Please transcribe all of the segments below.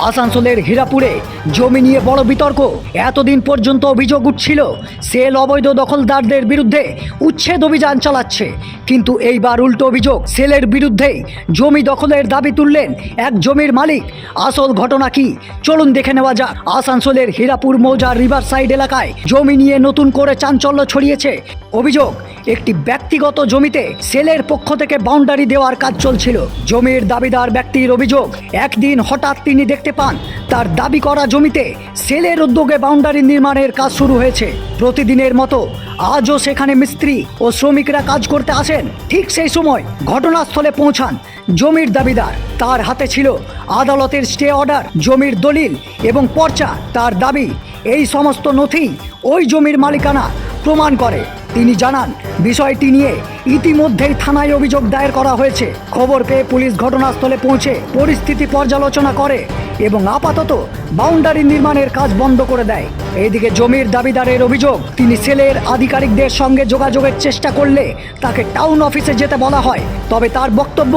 আসানসোলের হীরাপুরে জমি নিয়ে বড় বিতর্ক। এতদিন পর্যন্ত অভিযোগ উঠছিল সেল অবৈধ দখলদারদের বিরুদ্ধে উচ্ছেদ অভিযান চালাচ্ছে, কিন্তু এইবার উল্টো অভিযোগ সেলের বিরুদ্ধেই জমি দখলের দাবি তুললেন এক জমির মালিক। আসল ঘটনা কি চলুন দেখে নেওয়া যাক। আসানসোলের হীরাপুর মৌজার রিভার সাইড এলাকায় জমি নিয়ে নতুন করে চাঞ্চল্য ছড়িয়েছে। অভিযোগ, একটি ব্যক্তিগত জমিতে সেলের পক্ষ থেকে বাউন্ডারি দেওয়ার কাজ চলছিল। জমির দাবিদার ব্যক্তির অভিযোগ, একদিন হঠাৎ তিনি দেখতে পান তার দাবি করা জমিতে সেলের উদ্যোগে বাউন্ডারি নির্মাণের কাজ শুরু হয়েছে। প্রতিদিনের মতো আজও সেখানে মিস্ত্রি ও শ্রমিকরা কাজ করতে আসেন। ঠিক সেই সময় ঘটনাস্থলে পৌঁছান জমির দাবিদার। তার হাতে ছিল আদালতের স্টে অর্ডার, জমির দলিল এবং পর্চা। তার দাবি, এই সমস্ত নথি ওই জমির মালিকানা প্রমাণ করে। তিনি জানান, বিষয়টি নিয়ে ইতিমধ্যেই থানায় অভিযোগ দায়ের করা হয়েছে। খবর পেয়ে পুলিশ ঘটনাস্থলে পৌঁছে পরিস্থিতি পর্যালোচনা করে এবং আপাতত বাউন্ডারি নির্মাণের কাজ বন্ধ করে দেয়। এইদিকে জমির দাবিদারের অভিযোগ, তিনি সেলের আধিকারিকদের সঙ্গে যোগাযোগের চেষ্টা করলে তাকে টাউন অফিসে যেতে বলা হয়। তবে তার বক্তব্য,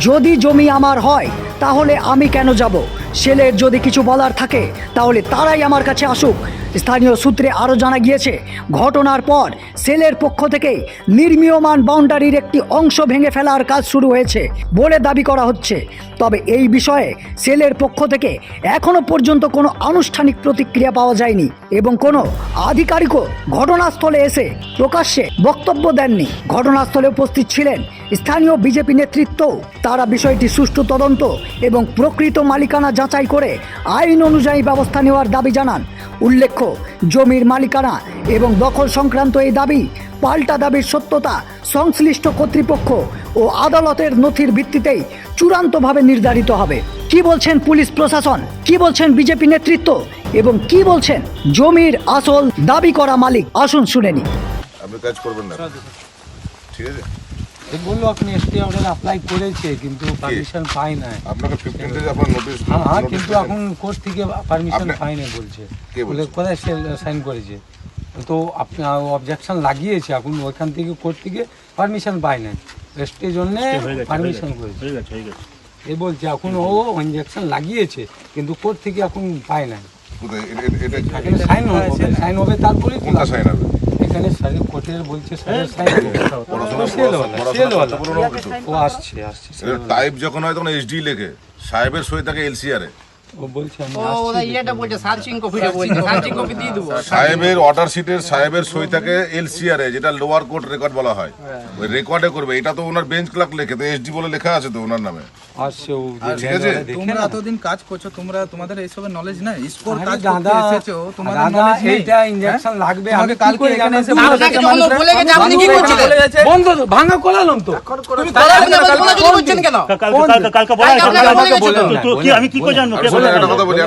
যদি জমি আমার হয় তাহলে আমি কেন যাব? সেলের যদি কিছু বলার থাকে তাহলে তারাই আমার কাছে আসুক। স্থানীয় সূত্রে আরও জানা গিয়েছে, ঘটনার পর সেলের পক্ষ থেকে নির্মীয়মান বাউন্ডারির একটি অংশ ভেঙে ফেলার কাজ শুরু হয়েছে বলে দাবি করা হচ্ছে। তবে এই বিষয়ে সেলের পক্ষ থেকে এখনো পর্যন্ত কোনো আনুষ্ঠানিক প্রতিক্রিয়া পাওয়া যায়নি এবং কোনো আধিকারিকও ঘটনাস্থলে এসে প্রকাশ্যে বক্তব্য দেননি। ঘটনাস্থলে উপস্থিত ছিলেন স্থানীয় বিজেপি নেতৃত্ব। তারা বিষয়টি সুষ্ঠু তদন্ত এবং প্রকৃত মালিকানা যাচাই করে আইন অনুযায়ী ব্যবস্থা নেওয়ার দাবি জানান। উল্লেখ্য, জমির মালিকানা এবং দখল সংক্রান্ত এই দাবি পাল্টা দাবির সত্যতা সংশ্লিষ্ট কর্তৃপক্ষ ও আদালতের নথির ভিত্তিতেই চূড়ান্তভাবে নির্ধারিত হবে। কি বলছেন পুলিশ প্রশাসন, কি বলছেন বিজেপি নেতৃত্ব এবং কি বলছেন জমির আসল দাবি করা মালিক, আসুন শুনে নি। আপনি কাজ করবেন না, ঠিক আছে? বললো আপনি স্টে অর্ডার অ্যাপ্লাই করেছে কিন্তু পারমিশন পাই নাই। আপনাকে 15 ডেজ আপনার নোটিশ। হ্যাঁ, কিন্তু এখন কোর্ট থেকে পারমিশন পাই নাই বলছে। বলে কোথায় সাইন করেছে, তো আপনি অবজেকশন লাগিয়েছে, এখন ওইখান থেকে কোর্ট থেকে পারমিশন পাই নাই, স্টের জন্য পারমিশন করেছে এই বলছে। এখন ও অবজেকশন লাগিয়েছে কিন্তু কোর্ট থেকে এখন পাই নাই। সাইন হবে তারপরে সাইন হবে এখানে সারি কোর্টের বলছে ও আসছে। টাইপ যখন হয় তখন এইচডি লেখে, সাহেবের সই থাকে এলসিআর এ। ও বলছে সাহেবের অর্ডার শিটের সাহেবের সই থাকে এলসিআর এ, যেটা লোয়ার কোর্ট রেকর্ড বলা হয়। ওই রেকর্ডে করবে, এটা তো ওনার বেঞ্চ ক্লার্ক লেখে, তো এসডি বলে লেখা আছে তো ওনার নামে। আসছে ও, ঠিক আছে? তোমরা এতদিন কাজ করছো, তোমাদের এইসবের নলেজ নাই? স্কোর আরে কাজ দাদা, করতে এসেছো, তোমাদের দাদা নলেজ নেই? এইটা ইনজেকশন লাগবে। আমি কালকে এখানে এসে আপনাকে যখন বলে গেছে আপনি কি করছিলেন? বন্ধ তো ভাঙা কোলালাম তো। তুমি করাবেন না বলে চুরি করছেন কেন? কালকে বলা আমাকে বলে গেছে তো। কি আমি কি করে জানবো? একটা কথা বলি,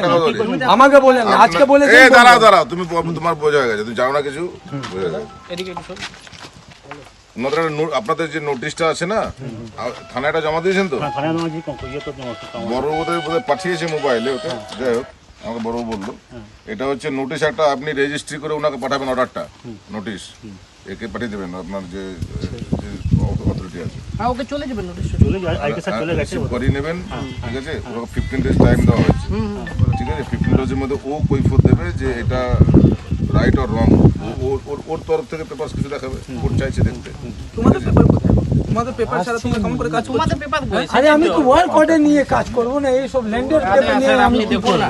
আমাকে বলেন না, আজকে বলেছেন। এই দাঁড়াও, তুমি তোমার বোঝা হয়ে গেছে, তুমি জানো না কিছু। বোঝা গেছে এদিকে একটু সর। আপনাদের যে নোটিশটা আছে না, থানাটা জমা দিয়েছেন তো? বড় বোধহয় পাঠিয়েছে মোবাইলে, ওটা যাই হোক, আমাকে বড় বললো এটা হচ্ছে নোটিশ একটা, আপনি রেজিস্ট্রি করে ওনাকে পাঠাবেন অর্ডারটা, নোটিশ একে পাঠিয়ে দেবেন আপনার যে অথরিটি আছে। হ্যাঁ, ওকে চলে যাবেন, নোটিশ করিয়ে নেবেন, ঠিক আছে? ওরা 15 ডেজ টাইম দেওয়া হয়েছে, ঠিক আছে? 15 ডেজের মধ্যে ও কৈফিয়ত দেবে যে এটা রাইট অর রং। ওর তরফ থেকে পেপার কিছু দেখাবে, কোর্ট চাইছে দেখতে। তোমাদের পেপার কোথায়? তোমাদের পেপার ছাড়া তোমরা কেমন করে কাজ করছো? তোমাদের পেপার কই? আরে আমি তো ওয়ার্ড কোডে নিয়ে কাজ করব না, এই সব ল্যান্ডের পেপার নিয়ে আপনি দেখুন না,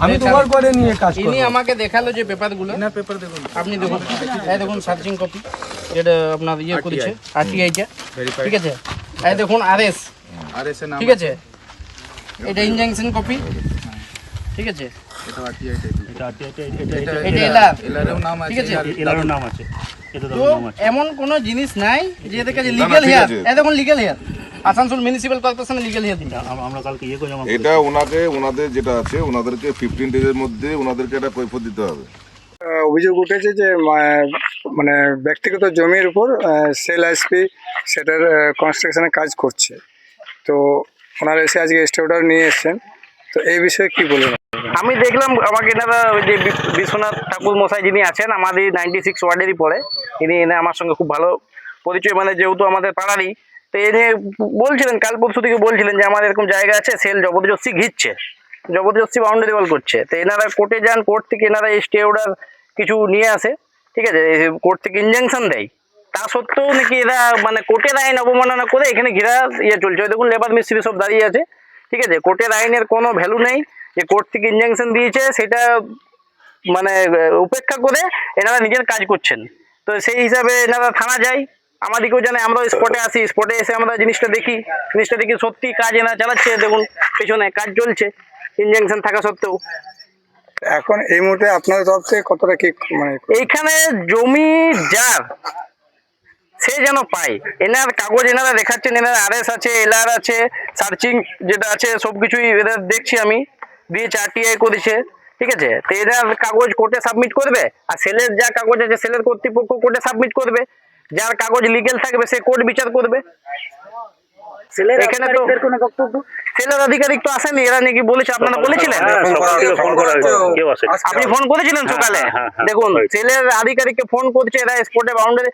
আমি তো ওয়ার্ড কোডে নিয়ে কাজ করব। ইনি আমাকে দেখালো যে পেপারগুলো, এনার পেপার দেখুন, আপনি দেখুন। এই দেখুন সার্চিং কপি, এটা আপনার ইয়ে করেছে আরটিআইটা, ঠিক আছে? এই দেখুন আরএস, আরএস এর নাম, ঠিক আছে? এটা ইনজাংশন কপি, ঠিক আছে? এটা আরটিআই এটা এলআর, এলআরও নাম আছে, ঠিক আছে? এলার নাম আছে, এটা তো তো নাম আছে। এমন কোন জিনিস নাই যে এদের কাছে লিগ্যাল হেয়ার। এই দেখুন লিগ্যাল হেয়ার, আসানসোল মিউনিসিপ্যাল কর্পোরেশনে লিগ্যাল হেয়ার দিন। আমরা কালকে ইয়ে করে জমা এটা ওনাদের যেটা আছে, ওনাদেরকে 15 ডেজের মধ্যে ওনাদেরকে একটা কৈফিয়ত দিতে হবে। অভিযোগ উঠেছে যে মানে ব্যক্তিগত জমির উপর সেল এসপি সেটার কনস্ট্রাকশনের কাজ করছে, তো ওনারা এসে আজকে স্টে অর্ডার নিয়ে এসেছেন, তো এই বিষয়ে কি বলবেন? আমি দেখলাম আমাকে এনারা ওই যে বিশ্বনাথ ঠাকুর মশাই যিনি আছেন আমাদের 96 ওয়ার্ডেরই পড়ে, তিনি এনে আমার সঙ্গে খুব ভালো পরিচয় মানে যেহেতু আমাদের পাড়ারই, তো এ নিয়ে বলছিলেন কাল পরশু থেকে বলছিলেন যে আমার এরকম জায়গা আছে, সেল জবরদস্তি ঘিরছে, জবরদস্তি বাউন্ডারি ওয়াল করছে। তো এনারা কোর্টে যান, কোর্ট থেকে এনারা স্টে অর্ডার কিছু নিয়ে আসে, ঠিক আছে, কোর্ট থেকে ইনজাংশন দেয়, তা সত্ত্বেও নাকি এরা মানে কোর্টের আইন অবমাননা করে এখানে ঘেরা চলছে। ওই দেখুন লেবার মিস্ত্রি সব দাঁড়িয়ে আছে, ঠিক আছে, কোর্টের আইনের কোনো ভ্যালু নেই, যে কোর্ট থেকে ইনজাংশন দিয়েছে সেটা মানে উপেক্ষা করে এনারা নিজের কাজ করছেন। তো সেই হিসাবে এনারা থানা যায়, আমাদেরকেও জানে, আমরাও স্পটে আসি, স্পটে এসে আমরা জিনিসটা দেখি সত্যি কাজ এনারা চালাচ্ছে, দেখুন পেছনে কাজ চলছে ইনজাংশন থাকা সত্ত্বেও। এখন এই মুহূর্তে আপনাদের তরফ থেকে কতটা কি মানে এইখানে জমি যার সে যেন পায়, এনার কাগজ এনারা দেখাচ্ছেন, এনার আরএস আছে, এলআর আছে, সার্চিং যেটা আছে সবকিছুই এদের দেখছি আমি, দিয়েছে, আরটিআই করেছে, ঠিক আছে। তো এনার কাগজ কোর্টে সাবমিট করবে, আর সেলের যা কাগজ আছে সেলের কর্তৃপক্ষ কোর্টে সাবমিট করবে, যার কাগজ লিগেল থাকবে সে কোর্ট বিচার করবে। এখানে তো সেলের আধিকারিক তো আসেনি, এরা নাকি বলেছে, আপনারা বলেছিলেন, আপনি ফোন করেছিলেন সকালে, দেখুন সেলের আধিকারিককে ফোন করছে, এরা স্পটে বাউন্ডারি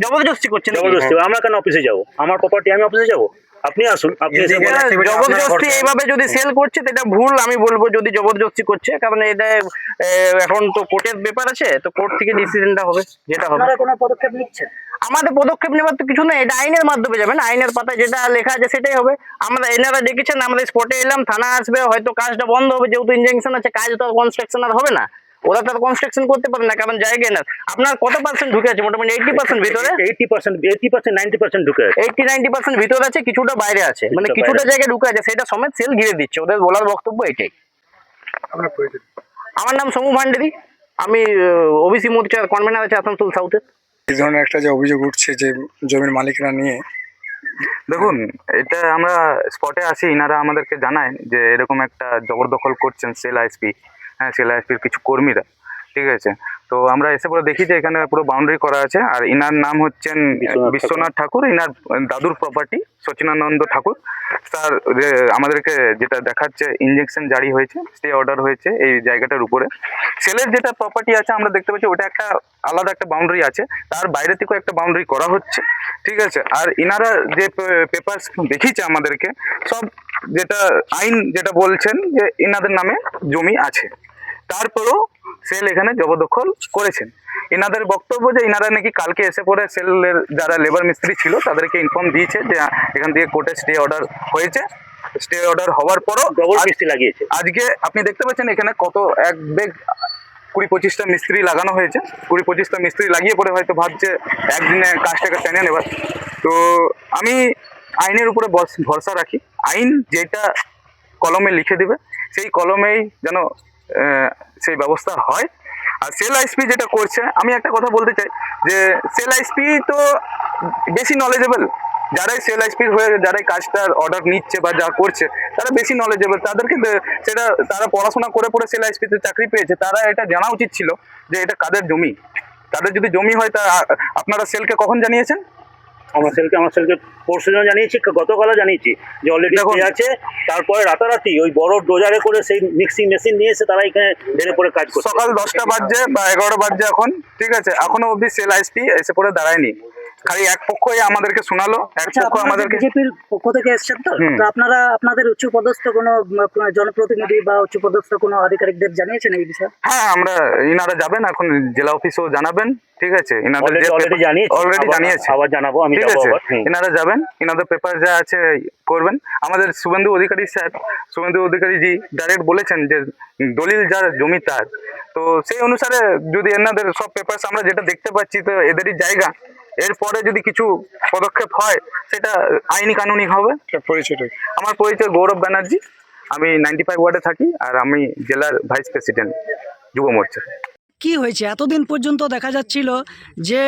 জবরদস্তি করছে। জবরদস্তি আমরা কেন অফিসে যাব? আমার প্রপার্টি, আমি অফিসে যাব? আপনি আসুন, আপনি এসে বলেন। জবরদস্তি এইভাবে যদি সেল করছে তো এটা ভুল আমি বলবো, যদি জবরদস্তি করছে, কারণ এটা এখন তো কোর্টের ব্যাপার আছে, তো কোর্ট থেকে ডিসিশনটা হবে, যেটা হবে। কোনো পদক্ষেপ নিচ্ছে? আমাদের পদক্ষেপ নেওয়ার তো কিছু নেই, এটা আইনের মাধ্যমে যাবেন, আইনের পাতায় যেটা লেখা আছে সেটাই হবে। আমরা এনারা ডেকেছেন, আমরা স্পটে এলাম, থানা আসবে, হয়তো কাজটা বন্ধ হবে, যেহেতু ইনজাংশন আছে, কাজ তো কনস্ট্রাকশন আর হবে না, ওরা তো কনস্ট্রাকশন করতে পারে না, কারণ জায়গা না। আপনার কত পার্সেন্ট ঢুকে আছে? মোটামুটি 80% ভিতরে, 80%, 90% ঢুকে আছে। 80-90% ভিতরে আছে, কিছুটা বাইরে আছে, মানে কিছুটা জায়গায় ঢুকে আছে, সেটা সমেত সেল ঘিরে দিচ্ছে। ওদের বলার বক্তব্য এটাই। আপনার পরিচিত? আমার নাম সমু ভান্ডারী, আমি ওবিসি মোর্চার কনভেনার আছে আসানসোল সাউথে। এই ধরনের একটা যে অভিযোগ উঠছে যে জমির মালিকরা নিয়ে, দেখুন, এটা আমরা স্পটে আসি, ইনারা আমাদেরকে জানায় যে এরকম একটা জবরদখল করছেন সেল আইএসপি, হ্যাঁ সেল আইএসপির কিছু কর্মীরা, ঠিক আছে। তো আমরা এসে পরে দেখি যে এখানে পুরো বাউন্ডারি করা আছে, আর ইনার নাম হচ্ছেন বিশ্বনাথ ঠাকুর, ইনার দাদুর প্রপার্টি সচিনানন্দ ঠাকুর। স্যার আমাদেরকে যেটা দেখাচ্ছে ইনজেকশন জারি হয়েছে, স্টে অর্ডার হয়েছে এই জায়গাটার উপরে। সেলের যেটা প্রপার্টি আছে আমরা দেখতে পাচ্ছি ওটা একটা আলাদা একটা বাউন্ডারি আছে, তার বাইরে থেকেও একটা বাউন্ডারি করা হচ্ছে, ঠিক আছে। আর ইনারা যে পেপারস দেখিয়েছে আমাদেরকে সব, যেটা আইন যেটা বলছেন যে ইনাদের নামে জমি আছে, তারপরেও সেল এখানে জবরদখল করেছেন। ইনাদের বক্তব্য যে ইনারা নাকি কালকে এসে পরে সেলের যারা লেবার মিস্ত্রি ছিল তাদেরকে ইনফর্ম দিয়েছে যে এখান থেকে কোর্টে স্টে অর্ডার হয়েছে, স্টে অর্ডার হওয়ার পরও ডবল মিস্ত্রি লাগিয়েছে। আজকে আপনি দেখতে পাচ্ছেন এখানে কত এক বেগ 20-25টা মিস্ত্রি লাগানো হয়েছে, 20-25টা মিস্ত্রি লাগিয়ে পরে হয়তো ভাবছে একদিনে কাজটাকে টেনে নেবার। তো আমি আইনের উপরে ভরসা রাখি, আইন যেটা কলমে লিখে দিবে সেই কলমেই যেন সেই ব্যবস্থা হয়। আর সেল আইএসপি যেটা করছে, আমি একটা কথা বলতে চাই যে সেল আইএসপি তো বেশি নলেজেবল, যারাই সেল আইএসপির হয়ে যারাই কাজটার অর্ডার নিচ্ছে বা যা করছে তারা বেশি নলেজেবল, তাদেরকে সেটা তারা পড়াশোনা করে পরে সেল আইএসপিতে চাকরি পেয়েছে, তারা এটা জানা উচিত ছিল যে এটা কাদের জমি। তাদের যদি জমি হয় তা আপনারা সেলকে কখন জানিয়েছেন? আমার সেলকে পরশু দিন জানিয়েছি, গতকালও জানিয়েছি যে অলরেডি আছে। তারপরে রাতারাতি ওই বড় ডোজারে করে সেই মিক্সিং মেশিন নিয়ে এসে তারা এখানে ঢেলে পরে কাজ করছে। সকাল 10টা বাজছে বা 11টা বাজছে এখন, ঠিক আছে, এখনো অবধি সেল আইএসপি এসে পরে দাঁড়ায়নি। খালি এক পক্ষই আমাদেরকে শোনালো, এক পক্ষ আমাদেরকে বিজেপির পক্ষ থেকে এসেছেন তো, তো আপনারা আপনাদের উচ্চপদস্থ কোনো জনপ্রতিনিধি বা উচ্চপদস্থ কোনো আধিকারিকদের জানিয়েছেন এই বিষয়ে? হ্যাঁ, আমরা ইনারা যাবেন এখন জেলা অফিসেও জানাবেন, ঠিক আছে। অলরেডি জানিয়েছে, আবার জানাবো আমি, ঠিক আছে। ইনারা যাবেন, ইনাদের পেপার যা আছে করবেন। আমাদের শুভেন্দু অধিকারী স্যার, শুভেন্দু অধিকারীজি ডাইরেক্ট বলেছেন যে দলিল যার জমি তার, তো সেই অনুসারে যদি এনাদের সব পেপারস আমরা যেটা দেখতে পাচ্ছি তো এদেরই জায়গা, এরপরে যদি কিছু পদক্ষেপ হয় সেটা আইনি কানুনি হবে। পরিচয়? আমার পরিচয় গৌরব ব্যানার্জি, আমি 95 ওয়ার্ডে থাকি, আর আমি জেলার ভাইস প্রেসিডেন্ট যুব মোর্চা। কি হয়েছে এতদিন পর্যন্ত দেখা যাচ্ছিল যে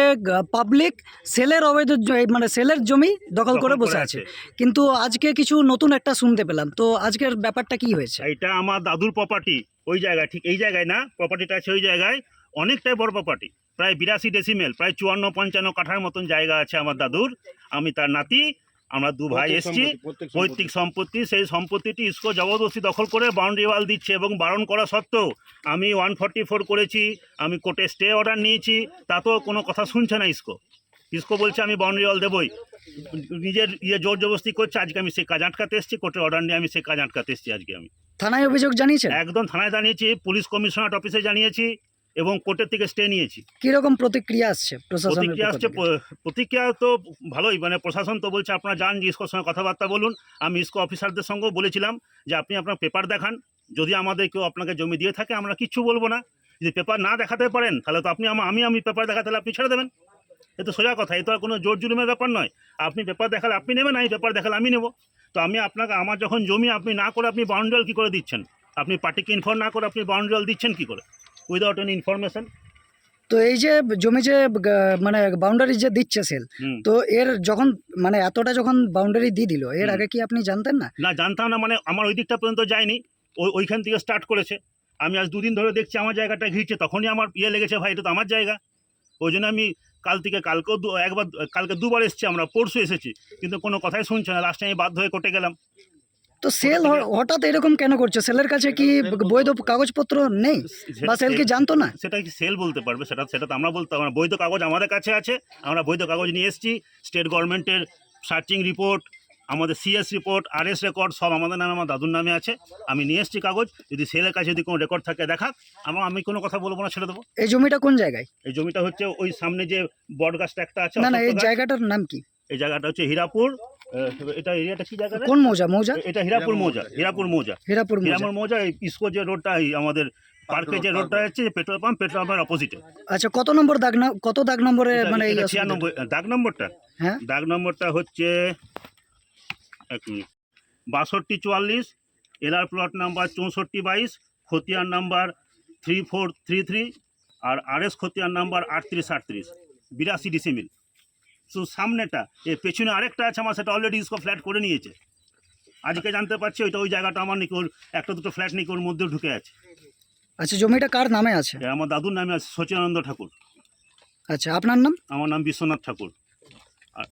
পাবলিক সেলের অবৈধ মানে সেলের জমি দখল করে বসে আছে, কিন্তু আজকে কিছু নতুন একটা শুনতে পেলাম, তো আজকের ব্যাপারটা কি হয়েছে? এটা আমার দাদুর প্রপার্টি, ওই জায়গায়, ঠিক এই জায়গায় না, প্রপার্টিটা আছে ওই জায়গায়, অনেকটাই বড় প্রপার্টি, প্রায় 82 ডেসিমেল, প্রায় 54-55 কাঠার মতন জায়গা আছে আমার দাদুর। আমি তার নাতি, আমরা দু ভাই এসছি, পৈতৃক সম্পত্তি, সেই সম্পত্তিটি ইসকো জবরদস্তি দখল করে বাউন্ডারি ওয়াল দিচ্ছে, এবং বারণ করা সত্ত্বেও আমি 144 করেছি, আমি কোর্টে স্টে অর্ডার নিয়েছি, তাতেও কোনো কথা শুনছে না ইসকো। ইসকো বলছে আমি বাউন্ডারি ওয়াল দেবই, নিজের জোর জবরদস্তি করছে। আজকে আমি সেই কাজ আটকাতে এসেছি, কোর্টের অর্ডার নিয়ে আমি সেই কাজ আটকাতে এসেছি আজকে আমি। থানায় অভিযোগ জানিয়েছেন? একদম থানায় জানিয়েছি, পুলিশ কমিশনার অফিসে জানিয়েছি এবং কোর্টের থেকে স্টে নিয়েছি। কিরকম প্রতিক্রিয়া আসছে প্রশাসনের প্রতিক্রিয়া পক্ষ আসছে, থেকে? প্রতিক্রিয়া তো ভালোই, মানে প্রশাসন তো বলছে আপনারা যান ইসকোর সঙ্গে কথাবার্তা বলুন। আমি ইসকো অফিসারদের সঙ্গেও বলেছিলাম যে আপনি আপনার পেপার দেখান, যদি আমাদের কেউ আপনাকে জমি দিয়ে থাকে আমরা কিচ্ছু বলবো না। যদি পেপার না দেখাতে পারেন তাহলে তো আপনি আমি পেপার দেখাতে তাহলে আপনি ছেড়ে দেবেন। এ তো সোজা কথা, এ তো আর কোনো জোর জুলুমের ব্যাপার নয়। আপনি পেপার দেখালে আপনি নেবেন, আমি পেপার দেখালে আমি নেব। তো আমি আপনাকে, আমার যখন জমি আপনি না করে আপনি বাউন্ডারি ওয়াল কী করে দিচ্ছেন? আপনি পার্টিকে ইনফর্ম না করে আপনি বাউন্ডারি ওয়াল দিচ্ছেন কী করে উইদাউট এনি ইনফরমেশন? তো এই যে জমি যে মানে বাউন্ডারি যে দিচ্ছে সেল, হুম। তো এর যখন মানে এতটা যখন বাউন্ডারি দিয়ে দিল, এর আগে কি আপনি জানতেন না? না, জানতাম না, মানে আমার ওই দিকটা পর্যন্ত যায়নি, ওইখান থেকে স্টার্ট করেছে। আমি আজ 2 দিন ধরে দেখছি আমার জায়গাটা ঘিরছে, তখনই আমার লেগেছে ভাই এটা তো আমার জায়গা। ওই জন্য আমি কালকে 2বার এসেছি, আমরা পরশু এসেছি, কিন্তু কোনো কথাই শুনছে না। লাস্টে আমি বাধ্য হয়ে কোর্টে গেলাম। তো সেল হঠাৎ এরকম কেন করছে? সেলের কাছে কি বৈধ কাগজপত্র নেই, বা সেল কি জানতো না? সেটা কি সেল বলতে পারবে? সেটা তো আমরা বলতে পারবো না। বৈধ কাগজ আমাদের কাছে আছে, আমরা বৈধ কাগজ নিয়ে এসেছি। স্টেট গভর্নমেন্টের সার্চিং রিপোর্ট, আমাদের সিএস রিপোর্ট, আরএস রেকর্ড সব আমাদের নামে, আমার দাদুর নামে আছে। আমি নিয়ে এসেছি কাগজ। যদি সেলের কাছে যদি কোনো রেকর্ড থাকে দেখাক, আমি কোনো কথা বলবো না, ছেড়ে দেবো। এই জমিটা কোন জায়গায়? এই জমিটা হচ্ছে ওই সামনে যে বট গাছটা একটা আছে। না না, এই অশোক গাছ। জায়গাটার নাম কি? এই জায়গাটা হচ্ছে হীরাপুর। এটা এরিয়াটা কি জায়গা? কোন মৌজা? মৌজা এটা হীরাপুর মৌজা। হীরাপুর মৌজা। মৌজা। এই ইসকো যে রোডটা, আমাদের পার্কে যে রোডটা আছে, পেট্রোল পাম্পের অপোজিটে। আচ্ছা, কত নম্বর দাগ না, কত দাগ নম্বরে মানে এই 96 দাগ নম্বরটা। হ্যাঁ, দাগ নম্বরটা হচ্ছে 6244, এলআর প্লট নাম্বার 6422, খতিয়ান নাম্বার 3433 আর আরএস খতিয়ান নাম্বার 3838, 82 ডিসিমিল। শুধু সামনেটা, এর পেছনে আরেকটা আছে আমার, সেটা অলরেডি ইসকো ফ্ল্যাট করে নিয়েছে। আজকে জানতে পারছি ওই জায়গাটা আমার নাকি ওর 1-2 ফ্ল্যাট নাকি ওর মধ্যে ঢুকে আছে। আচ্ছা, জমিটা কার নামে আছে? আমার দাদুর নামে আছে, সচিনানন্দ ঠাকুর। আচ্ছা, আপনার নাম? আমার নাম বিশ্বনাথ ঠাকুর।